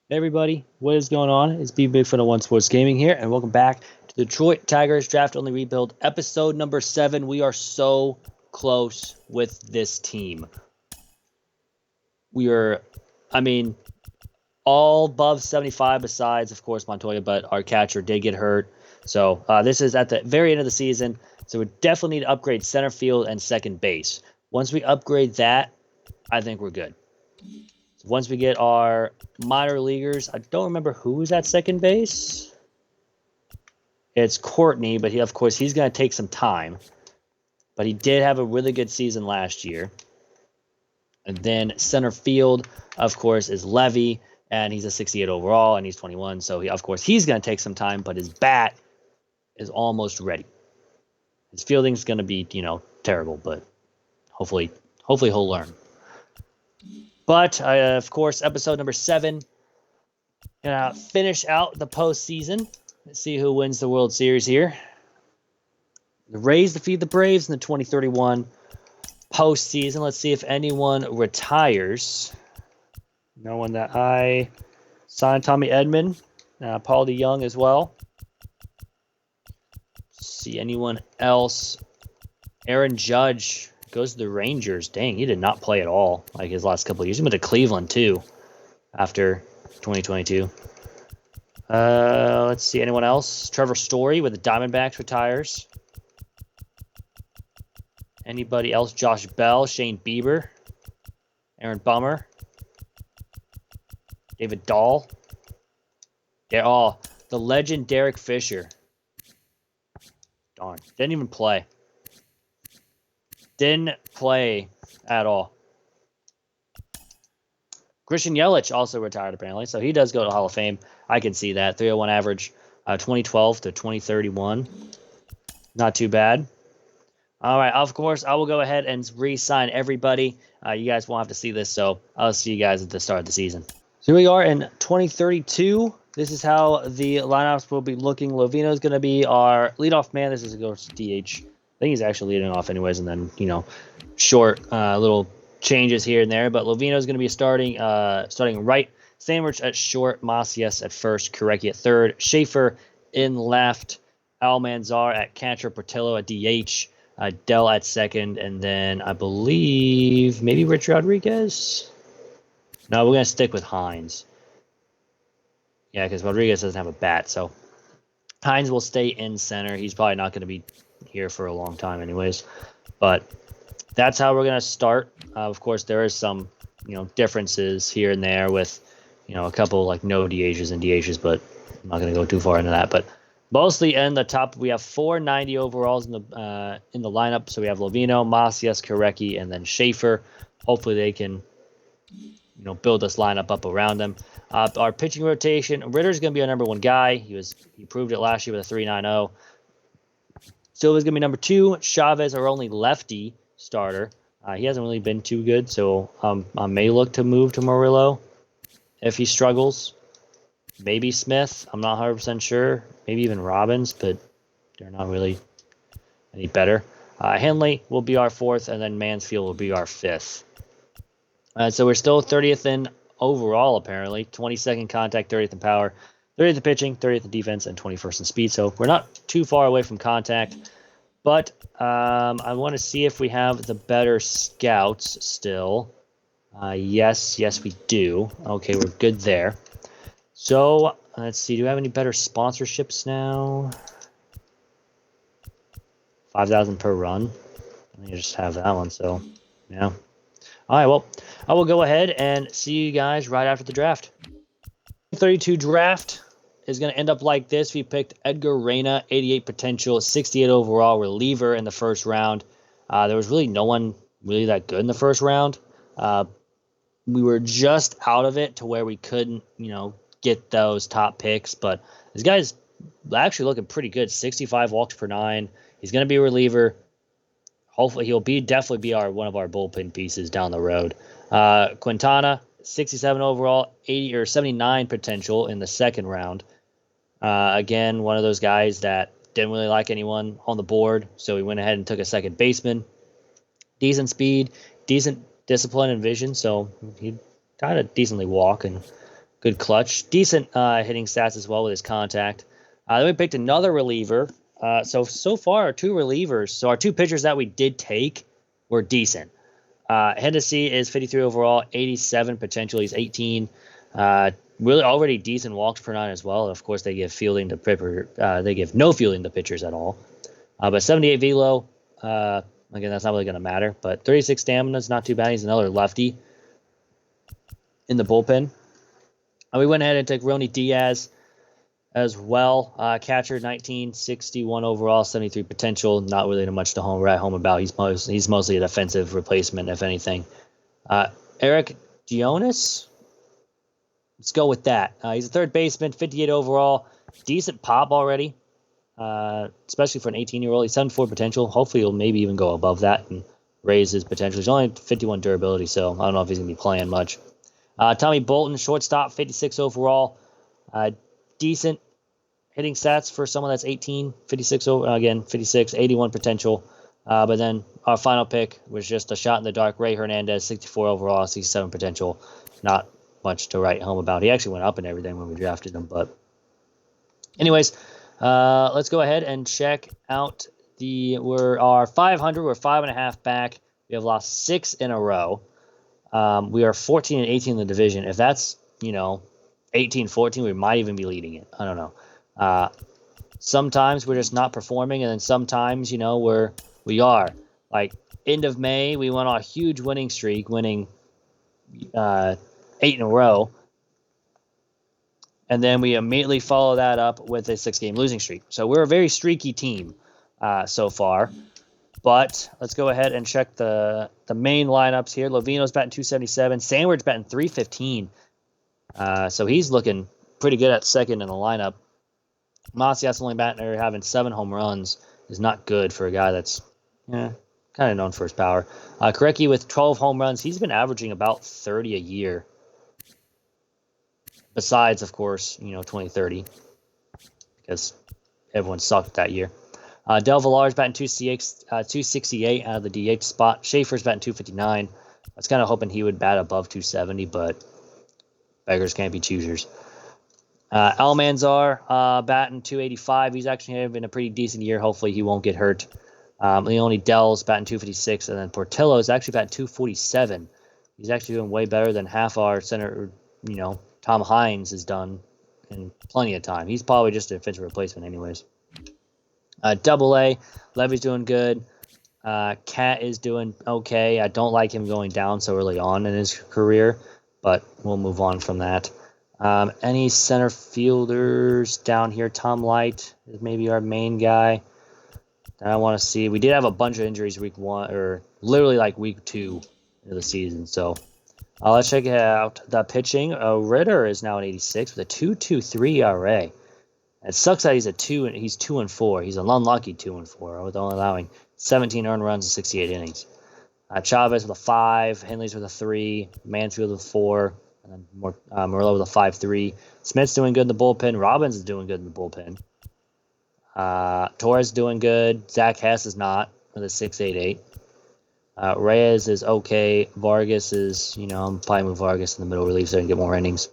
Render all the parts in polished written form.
Hey everybody, what is going on? It's B Big for the One Sports Gaming here, and welcome back to the Detroit Tigers Draft Only Rebuild, episode number 7. We are so close with this team. We are, I mean, all above 75 besides, of course, Montoya, but our catcher did get hurt. So this is at the very end of the season, so we definitely need to upgrade center field and second base. Once we upgrade that, I think we're good. Once we get our minor leaguers, I don't remember who's at second base. It's Courtney, but of course, he's going to take some time. But he did have a really good season last year. And then center field, of course, is Levy, and he's a 68 overall, and he's 21. So, of course, he's going to take some time, but his bat is almost ready. His fielding's going to be, terrible, but hopefully he'll learn. But, of course, episode number 7, gonna finish out the postseason. Let's see who wins the World Series here. The Rays defeat the Braves in the 2031 postseason. Let's see if anyone retires. No one that I signed. Tommy Edman, Paul DeYoung as well. See anyone else? Aaron Judge goes to the Rangers. Dang, he did not play at all like his last couple of years. He went to Cleveland too after 2022. Let's see anyone else. Trevor Story with the Diamondbacks retires. Anybody else? Josh Bell, Shane Bieber, Aaron Bummer, David Dahl. The legend Derek Fisher. Darn, didn't even play. Didn't play at all. Christian Yelich also retired apparently, so he does go to Hall of Fame. I can see that. 301 average, 2012 to 2031. Not too bad. All right, of course, I will go ahead and re-sign everybody. You guys won't have to see this, so I'll see you guys at the start of the season. So here we are in 2032. This is how the lineups will be looking. Lovino is going to be our leadoff man. This is going to go to DH. I think he's actually leading off anyways, and then, short little changes here and there. But Lovino is going to be starting right. Sandwich at short, Macias at first, Korecki at third, Schaefer in left, Almanzar at catcher, Portillo at DH, Dell at second, and then I believe maybe Rich Rodriguez? No, we're going to stick with Hines. Yeah, because Rodriguez doesn't have a bat, so Hines will stay in center. He's probably not going to be here for a long time anyways. But that's how we're going to start. Of course, there is some, differences here and there with, a couple like no DHs and DHs, but I'm not going to go too far into that. But mostly in the top, we have 490 overalls in the lineup. So we have Lovino, Macias, Korecki, and then Schaefer. Hopefully they can, build this lineup up around them. Our pitching rotation, Ritter's going to be our number 1 guy. He proved it last year with a 3.90. Silva's going to be number 2. Chavez, our only lefty starter. He hasn't really been too good, so I may look to move to Murillo if he struggles. Maybe Smith. I'm not 100% sure. Maybe even Robbins, but they're not really any better. Henley will be our 4th, and then Mansfield will be our 5th. So we're still 30th in overall, apparently. 22nd contact, 30th in power, 30th in pitching, 30th in defense, and 21st in speed. So we're not too far away from contact. But I want to see if we have the better scouts still. Yes, we do. Okay, we're good there. So let's see. Do we have any better sponsorships now? 5,000 per run. I think I just have that one. So yeah. All right. Well, I will go ahead and see you guys right after the draft. 32 draft is going to end up like this. We picked Edgar Reyna, 88 potential, 68 overall reliever in the first round. There was really no one really that good in the first round. We were just out of it to where we couldn't, get those top picks. But this guy's actually looking pretty good. 65 walks per 9. He's going to be a reliever. Hopefully he'll definitely be one of our bullpen pieces down the road. Quintana, 67 overall, 80 or 79 potential in the second round. Again, one of those guys that didn't really like anyone on the board, so he went ahead and took a second baseman. Decent speed, decent discipline and vision, so he kind of decently walk and good clutch. Decent hitting stats as well with his contact. Then we picked another reliever. So far, our two relievers, so our two pitchers that we did take were decent. Hennessy is 53 overall, 87 potential. He's 18. Really already decent walks per nine as well. Of course, they give fielding to pitcher. They give no fielding to pitchers at all. But 78 velo. Again, that's not really going to matter. But 36 stamina is not too bad. He's another lefty in the bullpen. We went ahead and took Ronny Diaz as well. Catcher, 19, 61 overall, 73 potential. Not really much to write home about. He's mostly a defensive replacement, if anything. Eric Dionis. Let's go with that. He's a third baseman, 58 overall. Decent pop already, especially for an 18-year-old. He's 74 potential. Hopefully he'll maybe even go above that and raise his potential. He's only 51 durability, so I don't know if he's going to be playing much. Tommy Bolton, shortstop, 56 overall. Decent hitting stats for someone that's 18, 56, again, 56, 81 potential. But then our final pick was just a shot in the dark. Ray Hernandez, 64 overall, 67 potential. Not much to write home about. He actually went up and everything when we drafted him. But anyways, let's go ahead and check out we're 500. We're 5.5 back. We have lost 6 in a row. We are 14 and 18 in the division. If that's, 18-14, we might even be leading it. I don't know. Sometimes we're just not performing, and then sometimes, we are. Like, end of May, we went on a huge winning streak, winning 8 in a row. And then we immediately follow that up with a 6-game losing streak. So we're a very streaky team so far. But let's go ahead and check the main lineups here. Lovino's batting 277. Sandwich batting 315. So he's looking pretty good at second in the lineup. Macias only having 7 home runs is not good for a guy that's kind of known for his power. Korecki with 12 home runs. He's been averaging about 30 a year. Besides, of course, 2030. Because everyone sucked that year. Del Villar's batting 268 out of the DH spot. Schaefer's batting 259. I was kind of hoping he would bat above 270, but beggars can't be choosers. Almanzar batting 285. He's actually having a pretty decent year. Hopefully he won't get hurt. Leone Dell's batting 256, and then Portillo's actually batting 247. He's actually doing way better than half our center, Tom Hines has done in plenty of time. He's probably just a defensive replacement anyways. Double A, Levy's doing good. Cat is doing okay. I don't like him going down so early on in his career, but we'll move on from that. Any center fielders down here? Tom Light is maybe our main guy that I want to see. We did have a bunch of injuries week 1, or literally like week 2 of the season. So let's check out the pitching. Ritter is now an 86 with a 2.23 ERA. It sucks that he's 2-4. He's an unlucky 2-4 with only allowing 17 earned runs in 68 innings. Chavez with a 5, Henley's with a 3, Mansfield with a 4, and then Murillo with a 5.3. Smith's doing good in the bullpen. Robbins is doing good in the bullpen. Torres doing good. Zach Hess is not with a 6.88. Reyes is okay. Vargas is, I'm probably move Vargas in the middle relief so he can get more innings.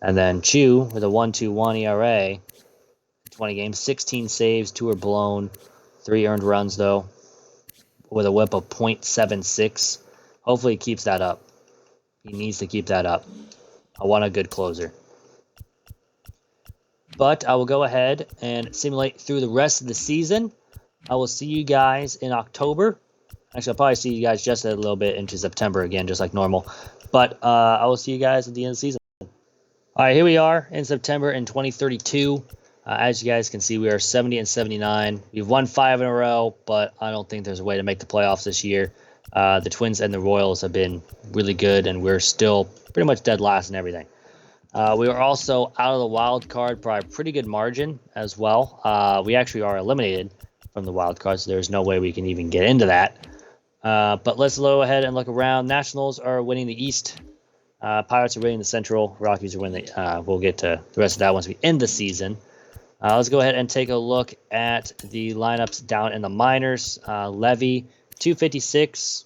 And then Chu with a 1.21 ERA. 20 games, 16 saves, 2 are blown, 3 earned runs, though, with a whip of .76. Hopefully he keeps that up. He needs to keep that up. I want a good closer. But I will go ahead and simulate through the rest of the season. I will see you guys in October. Actually, I'll probably see you guys just a little bit into September again, just like normal. But I will see you guys at the end of the season. All right, here we are in September in 2032. As you guys can see, we are 70 and 79. We've won 5 in a row, but I don't think there's a way to make the playoffs this year. The Twins and the Royals have been really good, and we're still pretty much dead last in everything. We are also out of the wild card by a pretty good margin as well. We actually are eliminated from the wild card, so there's no way we can even get into that. But let's go ahead and look around. Nationals are winning the East. Pirates are winning the Central. Rockies are winning we'll get to the rest of that once we end the season. Let's go ahead and take a look at the lineups down in the minors. Levy, 256,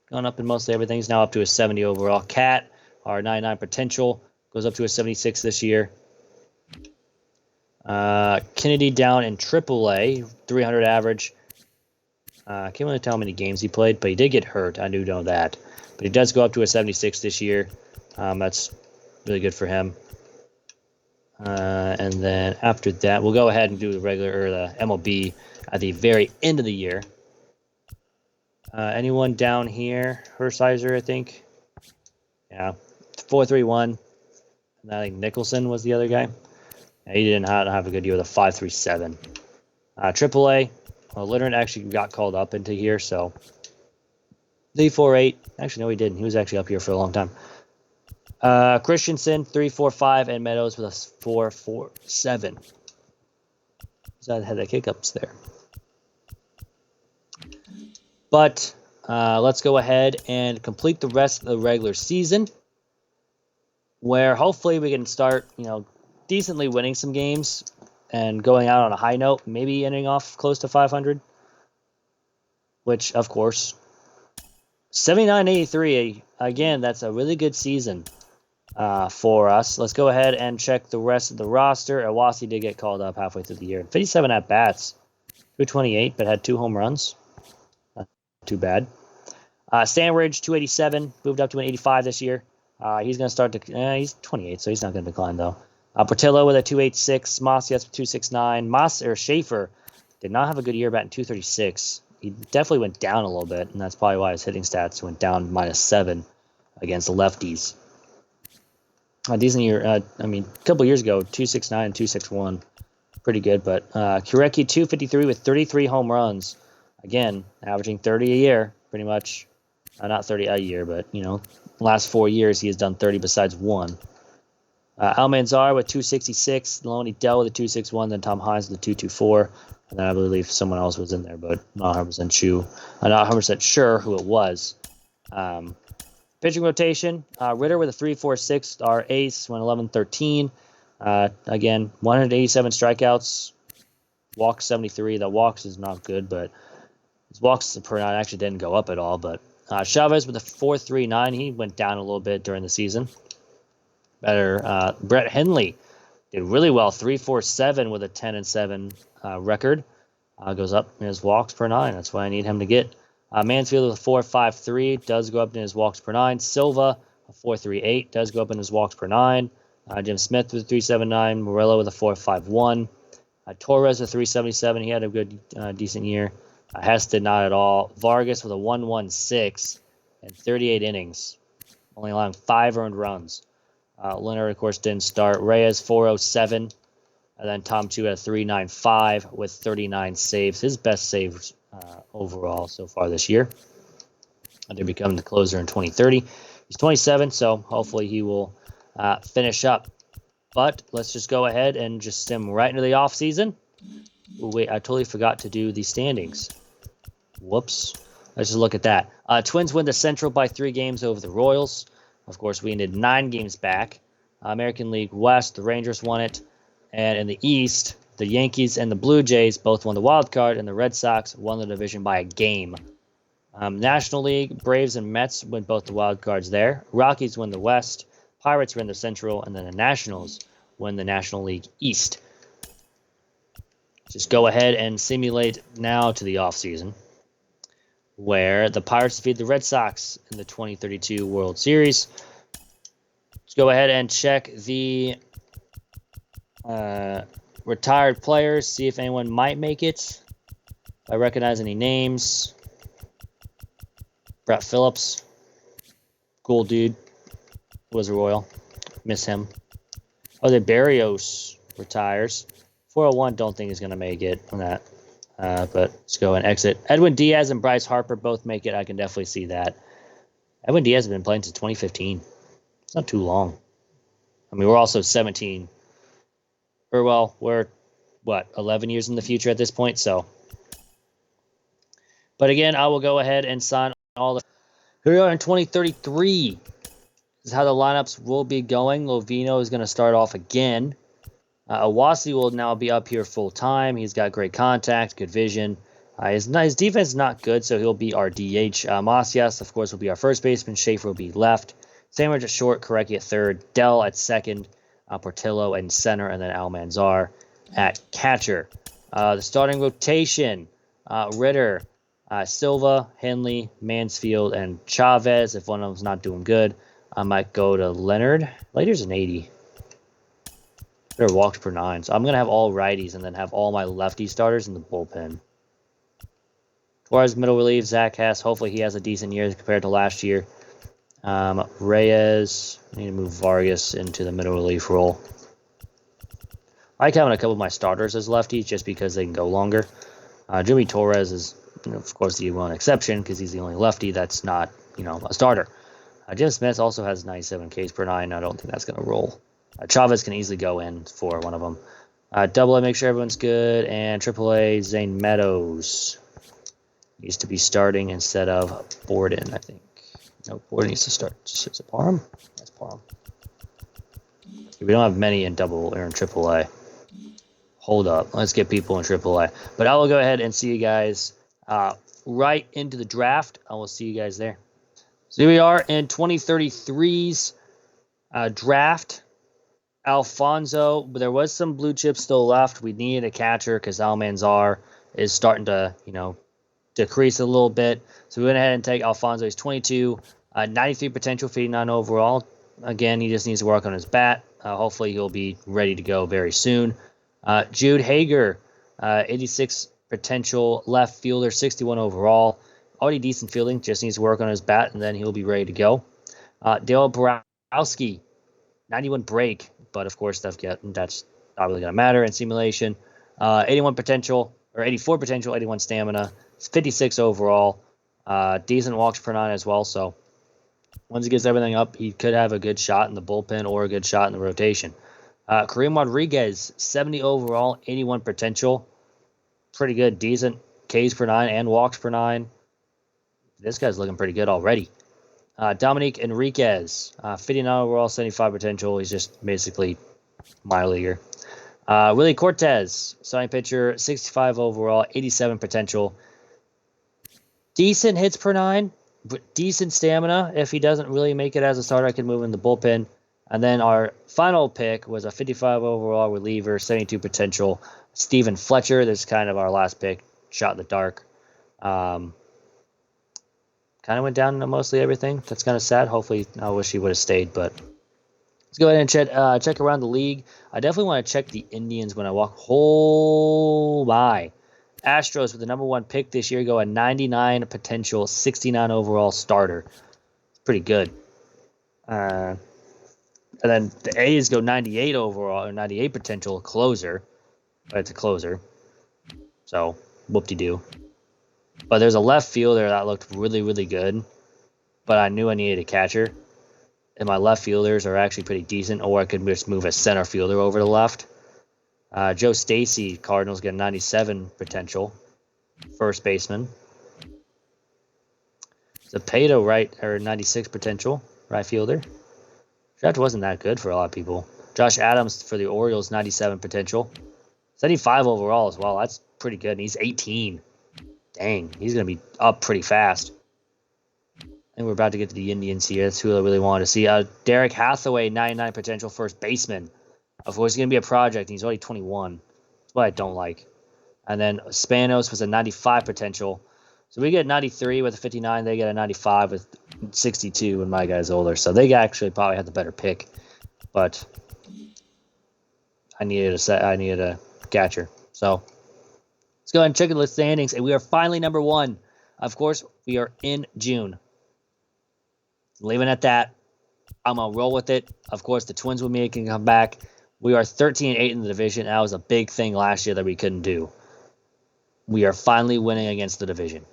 going up in mostly everything. He's now up to a 70 overall. Cat, our 99 potential, goes up to a 76 this year. Kennedy down in AAA, 300 average. I can't really tell how many games he played, but he did get hurt. I do know that. But he does go up to a 76 this year. That's really good for him. And then after that, we'll go ahead and do the MLB at the very end of the year. Anyone down here? Hershiser, I think. Yeah, 4.31. And I think Nicholson was the other guy. Yeah, he didn't have a good year with a 5.37. AAA. Well, Leonard actually got called up into here, so 3.48. Actually, no, he didn't. He was actually up here for a long time. Christensen 3.45 and Meadows with a 4.47. So I had the kick-ups there. But let's go ahead and complete the rest of the regular season, where hopefully we can start, decently winning some games and going out on a high note, maybe ending off close to 500. Which, of course, 79-83. Again, that's a really good season for us. Let's go ahead and check the rest of the roster. Iwasi did get called up halfway through the year. 57 at-bats. 228, but had 2 home runs. Not too bad. Sandridge, 287. Moved up to an 85 this year. He's going to start to... he's 28, so he's not going to decline, though. Portillo with a 286. Macias with 269. Schaefer did not have a good year, batting 236. He definitely went down a little bit, and that's probably why his hitting stats went down -7 against the lefties. A decent year. A couple years ago, 269 and 261. Pretty good, but Kureki, 253 with 33 home runs. Again, averaging 30 a year, pretty much. Not 30 a year, but, last 4 years he has done 30 besides 1. Almanzar with 266, Lonnie Dell with a 261, then Tom Hines with a 224, and then I believe someone else was in there, but not 100% sure who it was. Pitching rotation, Ritter with a 3.46, our ace, went 11-13. Again, 187 strikeouts, walks 73. The walks is not good, but his walks per nine actually didn't go up at all. But Chavez with a 4.39, he went down a little bit during the season. Better. Brett Henley did really well, 3.47 with a 10-7 record. Goes up in his walks per 9. That's what I need him to get. Mansfield with a 4.53 does go up in his walks per 9. Silva, a 4.38, does go up in his walks per 9. Jim Smith with a 3.79. Morello with a 4.51. Torres with a 3.77. He had a good, decent year. Hess did not at all. Vargas with a 1.16 and 38 innings, only allowing 5 earned runs. Leonard, of course, didn't start. Reyes, 4.07. And then Tom Chu had a 3.95 with 39 saves. His best saves overall so far this year. They're becoming the closer in 2030. He's 27, so hopefully he will finish up. But let's just go ahead and just stem right into the offseason. Wait, I totally forgot to do the standings. Whoops. Let's just look at that. Twins win the Central by 3 games over the Royals. Of course, we ended 9 games back. American League West, the Rangers won it. And in the East, the Yankees and the Blue Jays both won the wild card, and the Red Sox won the division by a game. National League, Braves and Mets win both the wild cards there. Rockies win the West. Pirates win the Central, and then the Nationals win the National League East. Just go ahead and simulate now to the offseason, where the Pirates defeat the Red Sox in the 2032 World Series. Let's go ahead and check the retired players, see if anyone might make it. If I recognize any names. Brett Phillips, cool dude, was a Royal. Miss him. Jose Barrios retires. 401, don't think he's going to make it on that. But let's go and exit. Edwin Diaz and Bryce Harper both make it. I can definitely see that. Edwin Diaz has been playing since 2015. It's not too long. I mean, we're also 17. Or, well, we're, 11 years in the future at this point, so. But again, I will go ahead and sign all the. Here we are in 2033. This is how the lineups will be going. Lovino is going to start off again. Iwasi will now be up here full time. He's got great contact, good vision. His defense is not good, so he'll be our DH. Macias, of course, will be our first baseman. Schaefer will be left. Sanders at short, Korecki at third, Dell at second, Portillo in center, and then Almanzar at catcher. The starting rotation, Ritter, Silva, Henley, Mansfield, and Chavez. If one of them's not doing good, I might go to Leonard. Leonard's an 80. They're walked per 9. So I'm going to have all righties and then have all my lefty starters in the bullpen. Torres, middle relief. Zach Hess. Hopefully he has a decent year compared to last year. Reyes. I need to move Vargas into the middle relief role. I like having a couple of my starters as lefties just because they can go longer. Jimmy Torres is, of course, the one exception because he's the only lefty that's not, a starter. Jim Smith also has 97 Ks per 9. I don't think that's going to roll. Chavez can easily go in for one of them. Double A, make sure everyone's good. And Triple A, Zane Meadows needs to be starting instead of Borden, I think. No, Borden needs to start. Is it Parham? That's Parham. We don't have many in Double or in Triple A. Hold up. Let's get people in Triple A. But I will go ahead and see you guys right into the draft. I will see you guys there. So here we are in 2033's draft. Alfonso, but there was some blue chips still left. We needed a catcher because Almanzar is starting to, decrease a little bit. So we went ahead and take Alfonso. He's 22, 93 potential, 59 overall. Again, he just needs to work on his bat. Hopefully he'll be ready to go very soon. Jude Hager, 86 potential left fielder, 61 overall. Already decent fielding, just needs to work on his bat, and then he'll be ready to go. Dale Borowski, 91 break, but of course that's not really going to matter in simulation. 81 potential, or 84 potential, 81 stamina, 56 overall. Decent walks per 9 as well, so once he gets everything up, he could have a good shot in the bullpen or a good shot in the rotation. Kareem Rodriguez, 70 overall, 81 potential. Pretty good, decent Ks per 9 and walks per 9. This guy's looking pretty good already. Dominique Enriquez, 59 overall, 75 potential. He's just basically minor leaguer. Willie Cortez, starting pitcher, 65 overall, 87 potential. Decent hits per 9, but decent stamina. If he doesn't really make it as a starter, I can move in the bullpen. And then our final pick was a 55 overall reliever, 72 potential, Steven Fletcher. This is kind of our last pick, shot in the dark. Kind of went down to mostly everything. That's kind of sad. Hopefully, I wish he would have stayed. But let's go ahead and check around the league. I definitely want to check the Indians when I walk. Oh, my. Astros with the number 1 pick this year go a 99 potential, 69 overall starter. It's pretty good. And then the A's go 98 overall, or 98 potential closer. But it's a closer. So, whoop-de-doo. But there's a left fielder that looked really, really good. But I knew I needed a catcher. And my left fielders are actually pretty decent. Or I could just move a center fielder over to the left. Joe Stacy, Cardinals, get a 97 potential. First baseman. Zapata, right, or 96 potential. Right fielder. Draft wasn't that good for a lot of people. Josh Adams for the Orioles, 97 potential. 75 overall as well. That's pretty good. And he's 18. Dang, he's going to be up pretty fast. And we're about to get to the Indians here. That's who I really wanted to see. Derek Hathaway, 99 potential first baseman. Of course, he's going to be a project, and he's already 21. That's what I don't like. And then Spanos was a 95 potential. So we get 93 with a 59. They get a 95 with 62, and my guy's older. So they actually probably had the better pick. But I needed a catcher. So let's go ahead and check the standings. And we are finally number 1. Of course, we are in June. Leaving it at that. I'm going to roll with it. Of course, the Twins will make and come back. We are 13-8 in the division. That was a big thing last year that we couldn't do. We are finally winning against the division.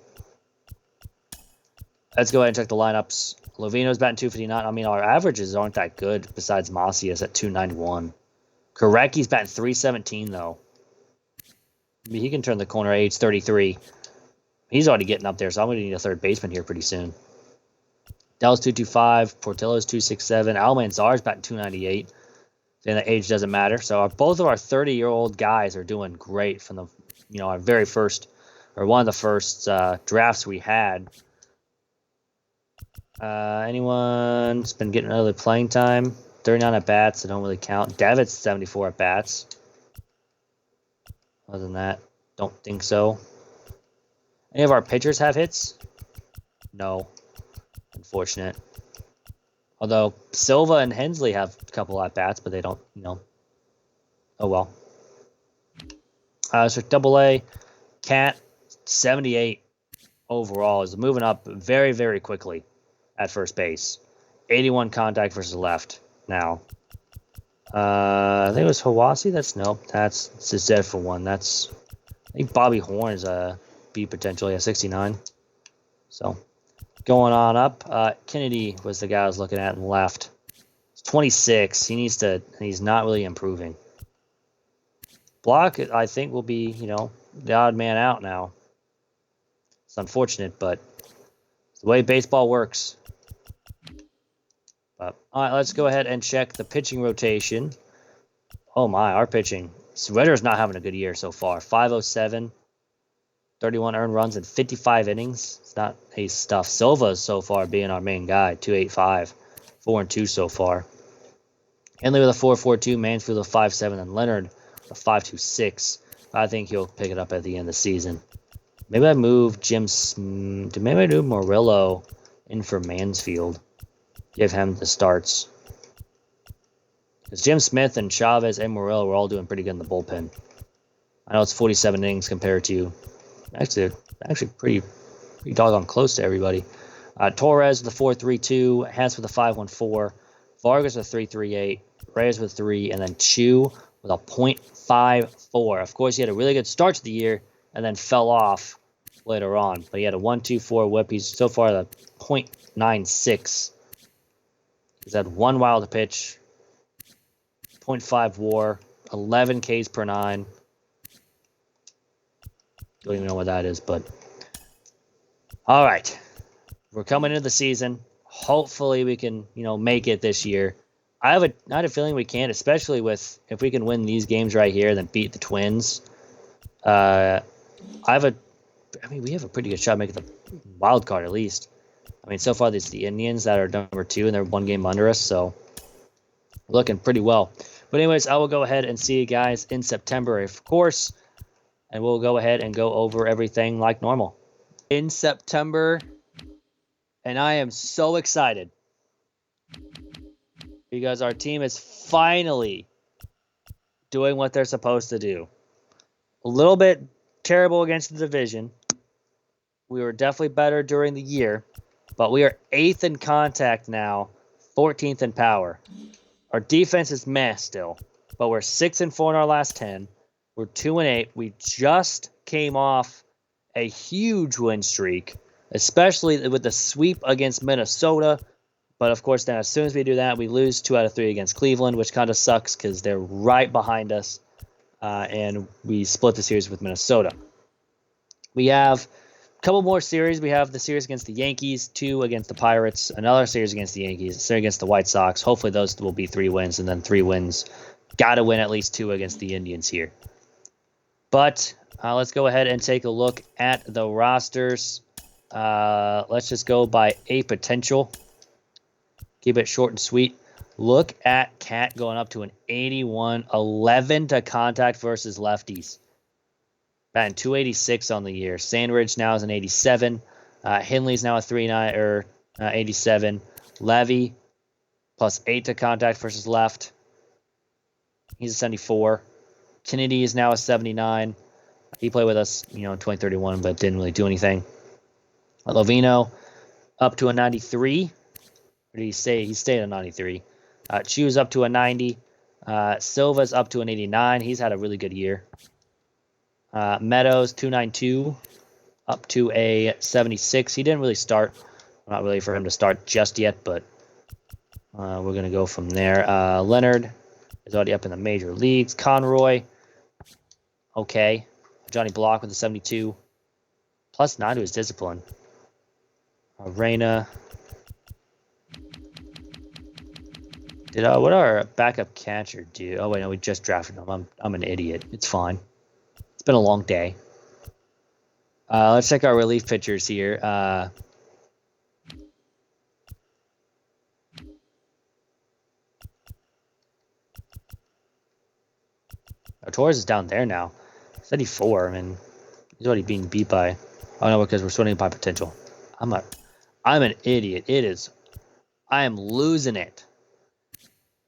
Let's go ahead and check the lineups. Lovino's batting 259. I mean, our averages aren't that good besides Macias at 291. Korecki's batting 317, though. I mean, he can turn the corner at age 33. He's already getting up there, so I'm going to need a third baseman here pretty soon. Dell's 225. Portillo's 267. Almanzar's batting 298. Then the age doesn't matter. So both of our 30-year-old guys are doing great from the, our very first, or one of the first drafts we had. Anyone's been getting other playing time? 39 at bats, that don't really count. Devitt's 74 at bats. Other than that, don't think so. Any of our pitchers have hits? No. Unfortunate. Although Silva and Hensley have a couple at bats, but they don't, Oh well. So Double A, Cat, 78 overall is moving up very, very quickly at first base. 81 contact versus left now. I think it was Hawasi. That's just dead for one. I think Bobby Horn's B potential. Yeah, 69. So going on up. Kennedy was the guy I was looking at and left. It's 26. He's not really improving. Block, I think, will be, the odd man out now. It's unfortunate, but it's the way baseball works. But, all right, let's go ahead and check the pitching rotation. Oh, my, our pitching. Sweater's not having a good year so far. 507, 31 earned runs in 55 innings. It's not his stuff. Silva so far being our main guy, 285, 4-2 so far. Henley with a 4.42, Mansfield with a 5.7, and Leonard a 5.26. I think he'll pick it up at the end of the season. Maybe I move maybe I do Murillo in for Mansfield. Give him the starts. Because Jim Smith and Chavez and Murillo were all doing pretty good in the bullpen. I know it's 47 innings compared to actually pretty doggone close to everybody. Torres with a 4.32, Hess with a 5.14, Vargas with a 3.38, Reyes with 3, and then Chu with a .54. Of course, he had a really good start to the year and then fell off later on. But he had a 1.24 whip. He's so far at a .96. He's had 1 wild pitch, 0.5 WAR, 11 Ks per 9. Don't even know what that is, but all right. We're coming into the season. Hopefully we can, make it this year. I had a feeling we can, especially if we can win these games right here, then beat the Twins. We have a pretty good shot making the wild card at least. So far it's the Indians that are number 2 and they're 1 game under us, so looking pretty well. But anyways, I will go ahead and see you guys in September, of course, and we'll go ahead and go over everything like normal. In September, and I am so excited because our team is finally doing what they're supposed to do. A little bit terrible against the division. We were definitely better during the year, but we are 8th in contact now, 14th in power. Our defense is meh still, but we're 6-4 in our last 10. We're 2-8. We just came off a huge win streak, especially with the sweep against Minnesota. But of course, then as soon as we do that, we lose 2 out of 3 against Cleveland, which kind of sucks because they're right behind us, and we split the series with Minnesota. We have a couple more series. We have the series against the Yankees, 2 against the Pirates, another series against the Yankees, a series against the White Sox. Hopefully those will be 3 wins, and then 3 wins. Got to win at least 2 against the Indians here. But let's go ahead and take a look at the rosters. Let's just go by A potential. Keep it short and sweet. Look at Cat going up to an 81, 11 to contact versus lefties. Batting 286 on the year. Sandridge now is an 87. Henley's now a 39 or 87. Levy plus 8 to contact versus left. He's a 74. Kennedy is now a 79. He played with us, in 2031, but didn't really do anything. Lovino up to a 93. Or did he stay? He stayed at 93. Chu's up to a 90. Silva's up to an 89. He's had a really good year. Meadows, 292, up to a 76. He didn't really start. Not really for him to start just yet, but we're going to go from there. Leonard is already up in the major leagues. Conroy, okay. Johnny Block with a 72. Plus 9 to his discipline. Reyna. What our backup catcher do? Oh, wait, no, we just drafted him. I'm an idiot. It's fine. It's been a long day. Let's check our relief pitchers here. Torres is down there now. 34. I mean, he's already being beat by. Oh no, because we're sorting by potential. I'm an idiot. I am losing it.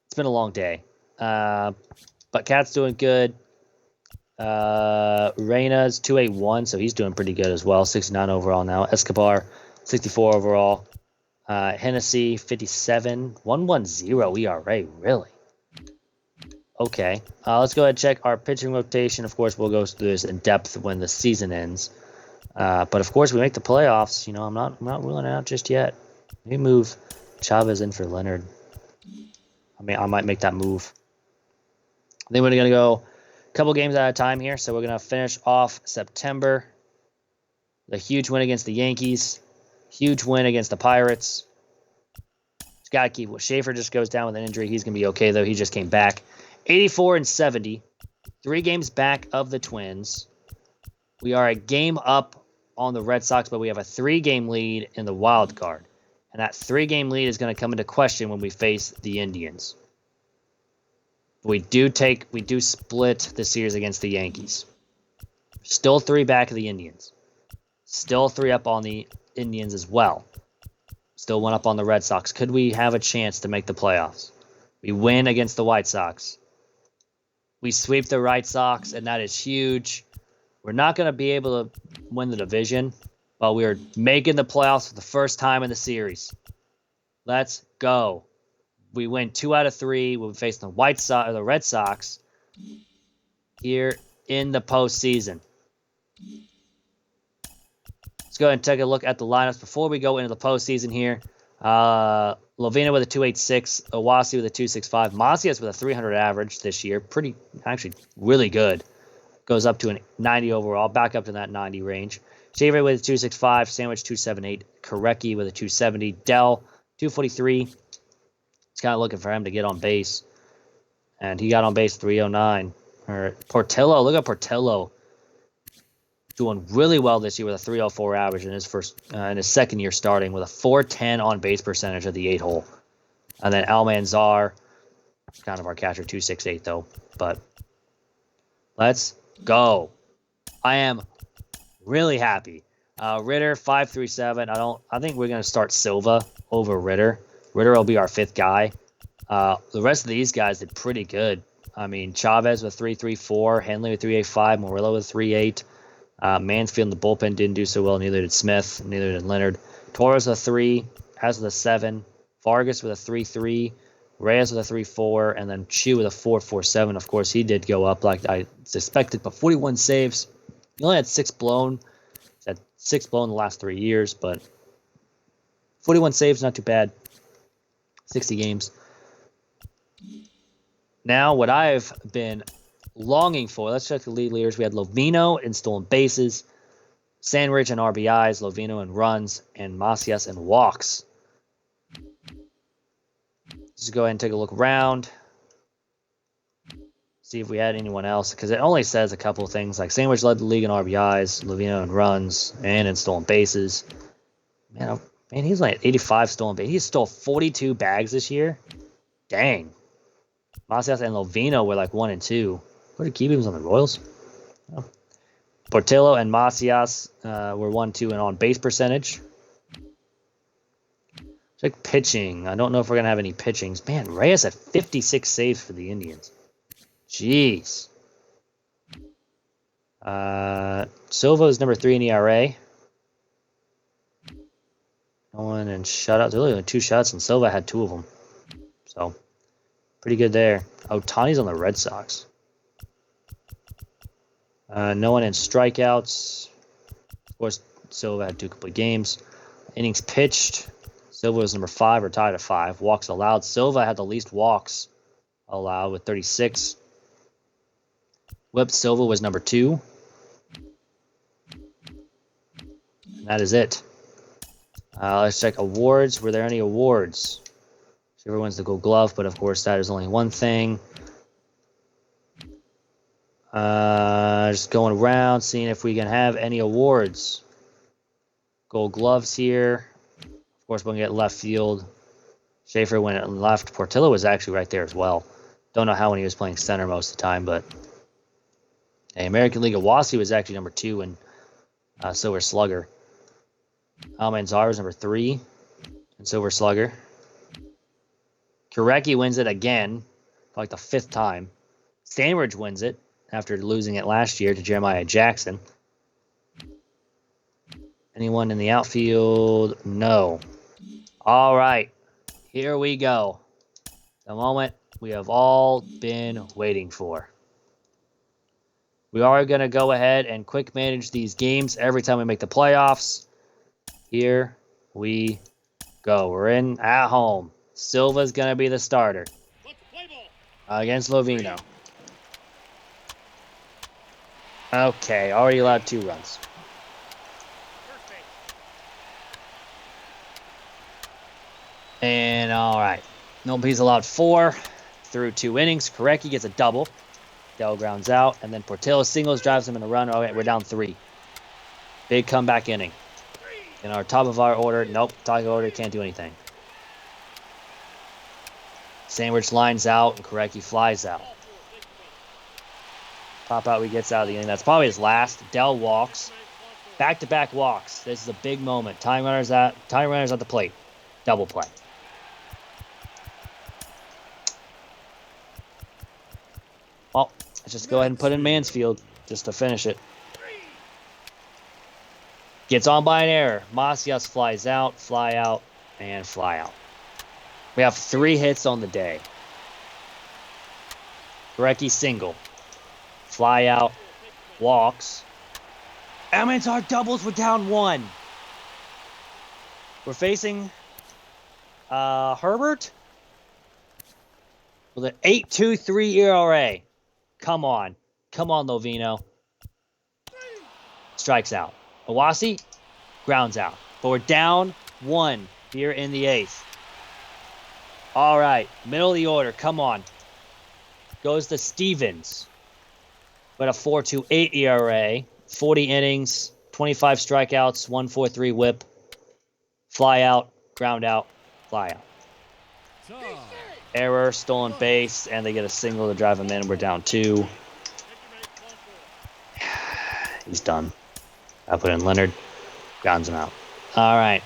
It's been a long day. But Cat's doing good. Reyna's 281, so he's doing pretty good as well. 69 overall now. Escobar, 64 overall. Hennessy, 57. 110 ERA, really? Okay. Let's go ahead and check our pitching rotation. Of course, we'll go through this in depth when the season ends. But of course, we make the playoffs. I'm not ruling it out just yet. Maybe move Chavez in for Leonard. I might make that move. Then we're going to go a couple games at a time here. So we're going to finish off September. The huge win against the Yankees. Huge win against the Pirates. Just got to keep. Schaefer just goes down with an injury. He's going to be okay, though. He just came back. 84-70. 3 games back of the Twins. We are a game up on the Red Sox, but we have a 3-game lead in the wild card. And that 3-game lead is going to come into question when we face the Indians. We do split the series against the Yankees. Still 3 back of the Indians. Still 3 up on the Indians as well. Still 1 up on the Red Sox. Could we have a chance to make the playoffs? We win against the White Sox. We sweep the White Sox, and that is huge. We're not going to be able to win the division, but we are making the playoffs for the first time in the series. Let's go. We win 2 out of 3. We'll face the the Red Sox here in the postseason. Let's go ahead and take a look at the lineups before we go into the postseason here. Lovina with a 286, Owasi with a 265, Macias with a 300 average this year. Really good. Goes up to a 90 overall, back up to that 90 range. Shaver with a 265, Sandwich 278, Korecki with a 270, Dell 243. It's kind of looking for him to get on base. And he got on base 309. Portillo, look at Portillo. Doing really well this year with a 304 average in his second year starting with a 410 on base percentage at the 8-hole. And then Almanzar, kind of our catcher, 268 though. But let's go. I am really happy. Ritter 537. I think we're gonna start Silva over Ritter. Ritter will be our 5th guy. The rest of these guys did pretty good. I mean, Chavez with 334, Henley with 385, Murillo with 38. Mansfield in the bullpen didn't do so well. Neither did Smith. Neither did Leonard. Torres with a 3. Has with a 7. Vargas with a 3-3. Reyes with a 3-4. And then Chu with a 4-4-7. Of course, he did go up like I suspected, but 41 saves. He only had 6 blown. He's had 6 blown in the last 3 years, but 41 saves, not too bad. 60 games. Now, what I've been longing for, let's check the lead leaders. We had Lovino in stolen bases, Sandridge in RBIs, Lovino in runs, and Macias in walks. Let's go ahead and take a look around. See if we had anyone else, because it only says a couple of things, like Sandwich led the league in RBIs, Lovino in runs, and in stolen bases. Man, he's like 85 stolen bases. He stole 42 bags this year. Dang. Macias and Lovino were like 1 and 2. What are Keebums on the Royals? Oh. Portillo and Macias were 1-2 in on base percentage. Check pitching. I don't know if we're going to have any pitchings. Man, Reyes had 56 saves for the Indians. Jeez. Silva is number 3 in ERA. No one in shutouts. There's only 2 shots, and Silva had 2 of them. So, pretty good there. Ohtani's on the Red Sox. No one in strikeouts. Of course, Silva had 2 complete games. Innings pitched. Silva was number 5 or tied at 5. Walks allowed. Silva had the least walks allowed with 36. Whip Silva was number 2. And that is it. Let's check awards. Were there any awards? Everyone's the Gold Glove, but of course that is only one thing. Just going around, seeing if we can have any awards. Gold Gloves here. Of course, we're going to get left field. Schaefer went left. Portillo was actually right there as well. Don't know how when he was playing center most of the time, but The American League of Wassy was actually number 2, and Silver Slugger. Almanzar was number 3, and Silver Slugger. Korecki wins it again, for like the 5th time. Sandridge wins it after losing it last year to Jeremiah Jackson. Anyone in the outfield? No. All right, here we go. The moment we have all been waiting for. We are going to go ahead and quick manage these games every time we make the playoffs. Here we go. We're in at home. Silva's going to be the starter against Lovino. Okay, already allowed 2 runs. And all right, nobody's allowed 4 through 2 innings. Korecki gets a double. Dell grounds out, and then Portillo singles, drives him in a run. All right, we're down 3. Big comeback inning. In our top of our order, nope, top of our order can't do anything. Sandwich lines out, and Korecki flies out. Pop out, he gets out of the inning. That's probably his last. Dell walks. Back-to-back walks. This is a big moment. Time runners at the plate. Double play. Well, let's just go ahead and put in Mansfield just to finish it. Gets on by an error. Macias flies out, fly out, and fly out. We have 3 hits on the day. Korecki single. Fly out. Walks. Almanzar doubles. We're down 1. We're facing Herbert with an 8.23 ERA. Come on. Come on, Lovino. Strikes out. Owasi grounds out. But we're down 1 here in the 8th. All right. Middle of the order. Come on. Goes to Stevens. With a 4.28 ERA. 40 innings. 25 strikeouts. 1.43 whip. Fly out. Ground out. Fly out. Error, stolen base, and they get a single to drive him in. We're down 2. He's done. I put in Leonard. Grounds him out. All right.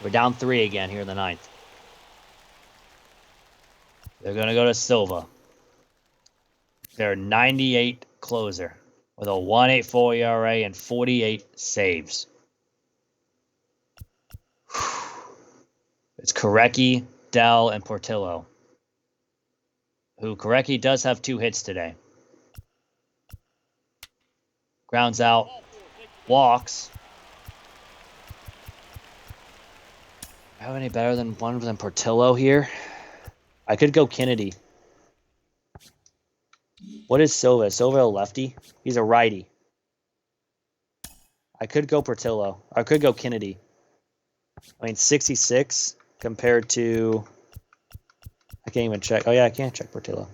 We're down 3 again here in the 9th. They're going to go to Silva. Their 98 closer with a 1.84 ERA and 48 saves. It's Korecki, Dell, and Portillo. Who Korecki does have 2 hits today. Grounds out. Walks. Have any better than one than Portillo here? I could go Kennedy. What is Silva? Is Silva a lefty? He's a righty. I could go Portillo. I could go Kennedy. I mean, 66 compared to... I can't even check. Oh, yeah, I can't check Portillo.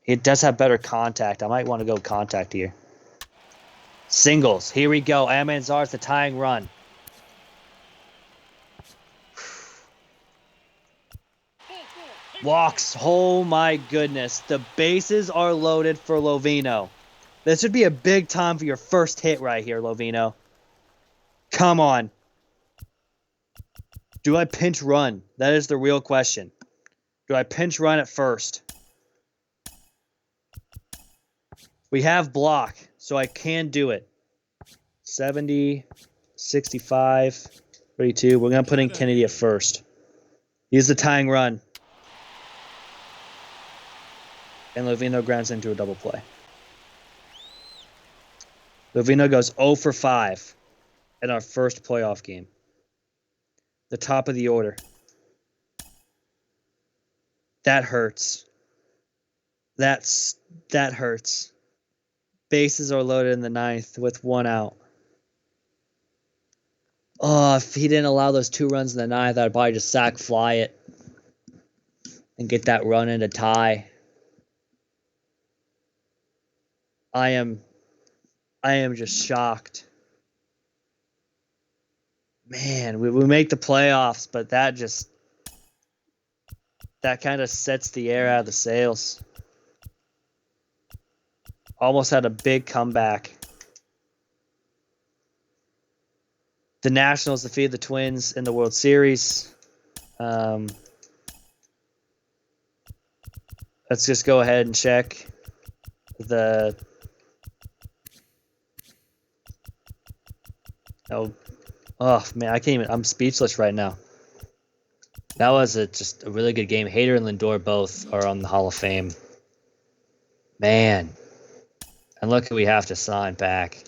He does have better contact. I might want to go contact here. Singles. Here we go. Almanzar's the tying run. Walks. Oh, my goodness. The bases are loaded for Lovino. This would be a big time for your first hit right here, Lovino. Come on. Do I pinch run? That is the real question. Do I pinch run at first? We have block, so I can do it. 70, 65, 32. We're going to put in Kennedy at first. He's the tying run. And Lovino grounds into a double play. Lovino goes 0 for 5 in our first playoff game. The top of the order. That hurts. That hurts. Bases are loaded in the 9th with 1 out. Oh, if he didn't allow those 2 runs in the 9th, I'd probably just sack fly it and get that run into tie. I am just shocked. Man, we make the playoffs, but that kind of sets the air out of the sails. almost had a big comeback. The Nationals defeated the Twins in the World Series. Let's just go ahead and check the. Oh man, I can't even. I'm speechless right now. That was just a really good game. Hader and Lindor both are on the Hall of Fame. Man, and look who we have to sign back.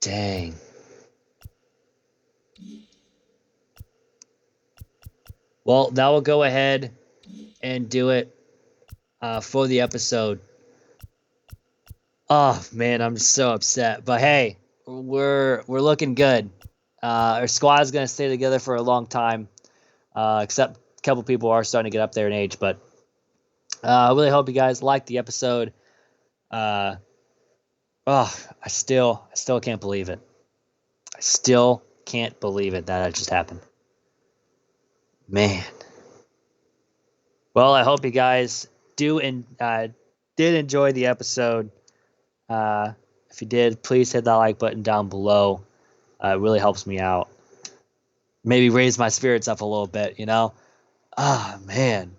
Dang. Well, that will go ahead and do it for the episode. Oh man, I'm so upset. But hey, we're looking good. Our squad's gonna stay together for a long time. Except a couple people are starting to get up there in age. But I really hope you guys liked the episode. I still can't believe it. I still can't believe it that just happened. Man. Well, I hope you guys did enjoy the episode. If you did, please hit that like button down below. It really helps me out. Maybe raise my spirits up a little bit, you know? Ah, man.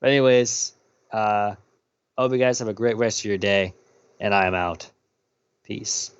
But anyways, hope you guys have a great rest of your day, and I am out. Peace.